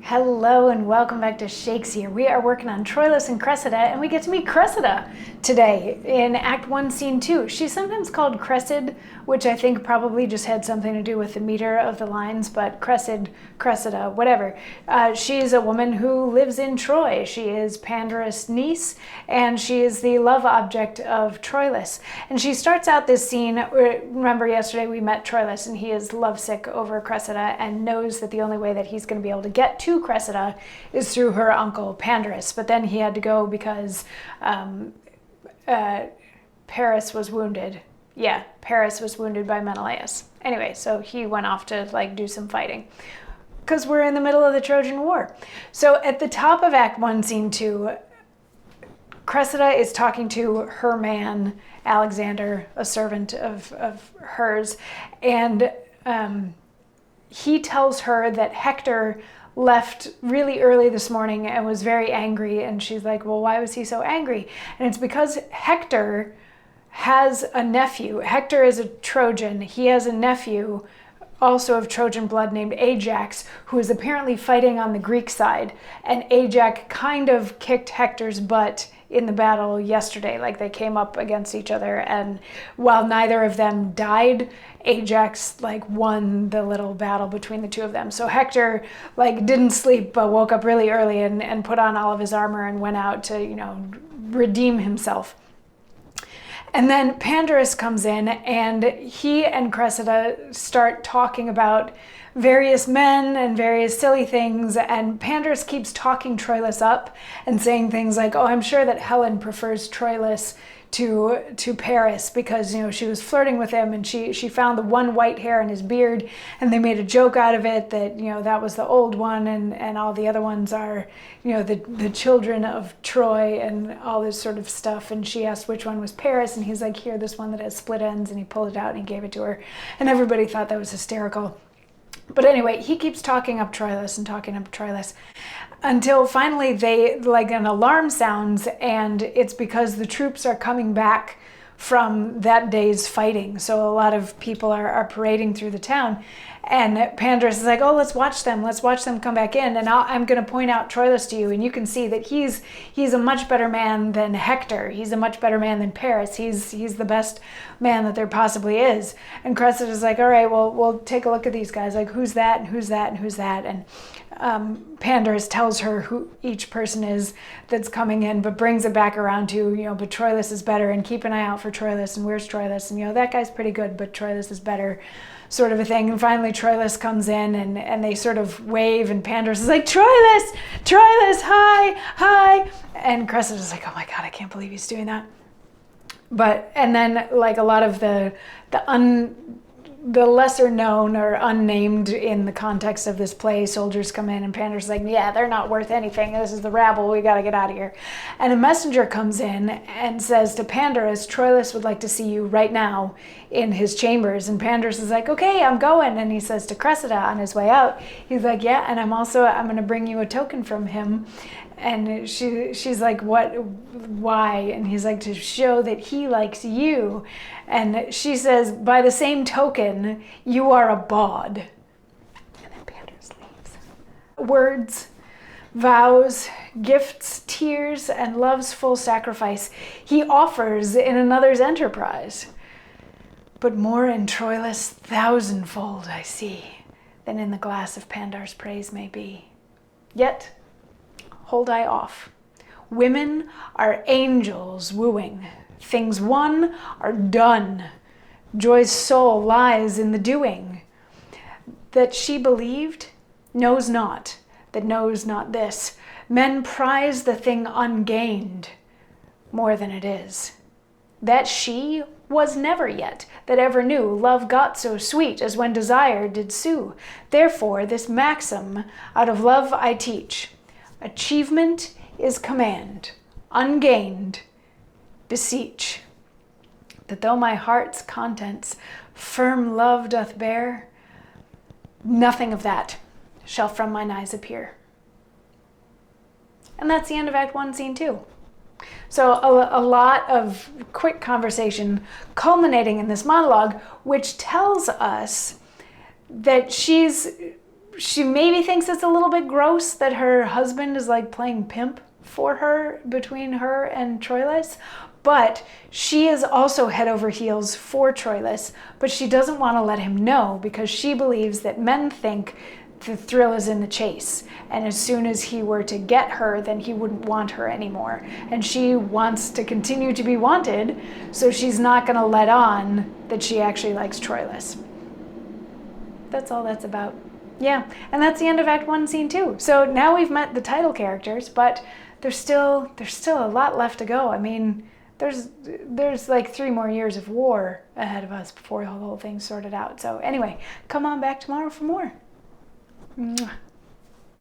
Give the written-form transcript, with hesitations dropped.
Hello and welcome back to Shakesyear. We are working on Troilus and Cressida, and we get to meet Cressida today in Act 1, Scene 2. She's sometimes called Cressida, which I think probably just had something to do with the meter of the lines, but Cressida, whatever. She's a woman who lives in Troy. She is Pandarus' niece, and she is the love object of Troilus. And she starts out this scene, remember yesterday we met Troilus, and he is lovesick over Cressida and knows that the only way that he's going to be able to get to Cressida is through her uncle Pandarus, but then he had to go because Paris was wounded. Yeah, Paris was wounded by Menelaus. Anyway, so he went off to do some fighting because we're in the middle of the Trojan War. So at the top of Act 1, Scene 2, Cressida is talking to her man, Alexander, a servant of hers, and he tells her that Hector left really early this morning and was very angry, and she's like, well, why was he so angry? And it's because Hector has a nephew. Hector is a Trojan. He has a nephew also of Trojan blood named Ajax, who is apparently fighting on the Greek side, and Ajax kind of kicked Hector's butt in the battle yesterday. Like, they came up against each other, and while neither of them died, Ajax won the little battle between the two of them. So Hector didn't sleep but woke up really early and put on all of his armor and went out to redeem himself. And then Pandarus comes in, and he and Cressida start talking about various men and various silly things, and Pandarus keeps talking Troilus up and saying things like, oh, I'm sure that Helen prefers Troilus to Paris because she was flirting with him, and she found the one white hair in his beard, and they made a joke out of it that that was the old one, and all the other ones are the children of Troy and all this sort of stuff. And she asked which one was Paris, and he's like, here, this one that has split ends, and he pulled it out and he gave it to her, and everybody thought that was hysterical. But anyway, he keeps talking up Troilus until finally an alarm sounds, and it's because the troops are coming back from that day's fighting. So a lot of people are parading through the town, and Pandarus is like, oh, let's watch them come back in, and I'm going to point out Troilus to you, and you can see that he's a much better man than Hector. He's a much better man than Paris. He's the best man that there possibly is. And Cressida is like, all right, well, we'll take a look at these guys. Like, who's that, and who's that, and who's that? And Pandarus tells her who each person is that's coming in, but brings it back around to, but Troilus is better, and keep an eye out for Troilus, and where's Troilus? And, that guy's pretty good, but Troilus is better, sort of a thing. And finally Troilus comes in, and they sort of wave, and Pandarus is like, Troilus, hi. And Cressida's like, oh my God, I can't believe he's doing that. And then a lot of the lesser known or unnamed in the context of this play soldiers come in, and Pandarus is like, yeah, they're not worth anything. This is the rabble. We got to get out of here. And a messenger comes in and says to Pandarus, Troilus would like to see you right now in his chambers. And Pandarus is like, okay, I'm going. And he says to Cressida on his way out, he's like, yeah, and I'm going to bring you a token from him. And she's like, what, why? And he's like, to show that he likes you. And she says, by the same token, you are a bawd. And then Pandarus leaves. Words, vows, gifts, tears, and love's full sacrifice he offers in another's enterprise. But more in Troilus thousandfold I see than in the glass of Pandar's praise may be. Yet hold I off. Women are angels wooing. Things won are done. Joy's soul lies in the doing. That she believed knows not, that knows not this. Men prize the thing ungained more than it is. That she was never yet, that ever knew love got so sweet as when desire did sue. Therefore this maxim out of love I teach. Achievement is command, ungained, beseech. That though my heart's contents firm love doth bear, nothing of that shall from mine eyes appear. And that's the end of Act 1, Scene 2. So a lot of quick conversation culminating in this monologue, which tells us that she's she maybe thinks it's a little bit gross that her husband is like playing pimp for her, between her and Troilus. But she is also head over heels for Troilus, but she doesn't want to let him know because she believes that men think the thrill is in the chase. And as soon as he were to get her, then he wouldn't want her anymore. And she wants to continue to be wanted, so she's not going to let on that she actually likes Troilus. That's all that's about. Yeah, and that's the end of Act 1, Scene 2. So now we've met the title characters, but there's still a lot left to go. I mean, there's like 3 more years of war ahead of us before the whole thing's sorted out. So anyway, come on back tomorrow for more. Mwah.